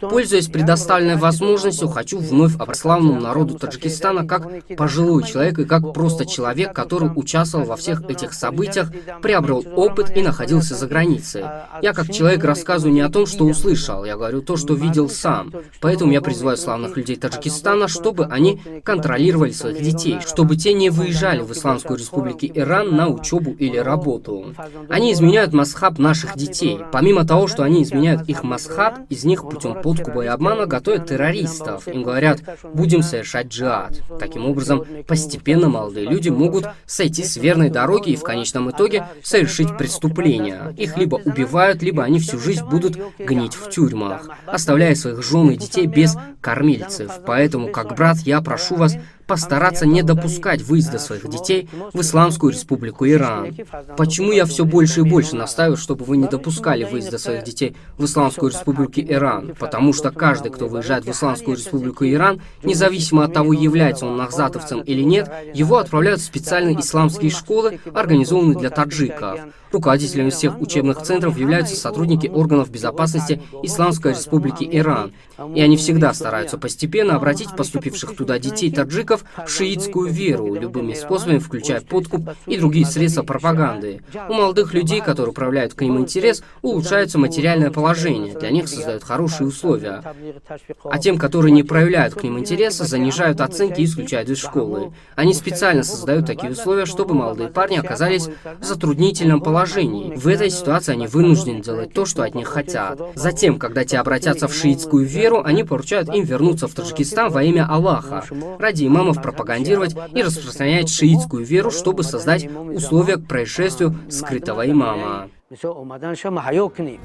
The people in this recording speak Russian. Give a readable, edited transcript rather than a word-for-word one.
Пользуясь предоставленной возможностью, хочу вновь обратить славному народу Таджикистана как пожилой человек и как просто человек, который участвовал во всех этих событиях, приобрел опыт и находился за границей. Я как человек рассказываю не о том, что услышал, я говорю то, что видел сам. Поэтому я призываю славных людей Таджикистана, чтобы они контролировали своих детей, чтобы те не выезжали в Исламскую Республику Иран на учебу или работу. Они изменяют мазхаб наших детей. Помимо того, что они изменяют их мазхаб, из них путем подкупа и обмана готовят террористов. Им говорят, будем совершать джихад. Таким образом, постепенно молодые люди могут сойти с верной дороги и в конечном итоге совершить преступления. Их либо убивают, либо они всю жизнь будут гнить в тюрьмах, оставляя своих жен и детей без кормильцев. Поэтому, как брат, я прошу вас постараться не допускать выезда своих детей в Исламскую Республику Иран. Почему я все больше и больше настаиваю, чтобы вы не допускали выезда своих детей в Исламскую Республику Иран? Потому что каждый, кто выезжает в Исламскую Республику Иран, независимо от того, является он нахзатовцем или нет, его отправляют в специальные исламские школы, организованные для таджиков. Руководителями всех учебных центров являются сотрудники органов безопасности Исламской Республики Иран. И они всегда стараются постепенно обратить поступивших туда детей таджиков в шиитскую веру, любыми способами, включая подкуп и другие средства пропаганды. У молодых людей, которые управляют к ним интерес, улучшается материальное положение, для них создают хорошие условия. А тем, которые не проявляют к ним интереса, занижают оценки и исключают из школы. Они специально создают такие условия, чтобы молодые парни оказались в затруднительном положении. В этой ситуации они вынуждены делать то, что от них хотят. Затем, когда те обратятся в шиитскую веру, они поручают им вернуться в Таджикистан во имя Аллаха, ради имамов пропагандировать и распространять шиитскую веру, чтобы создать условия к происшествию скрытого имама.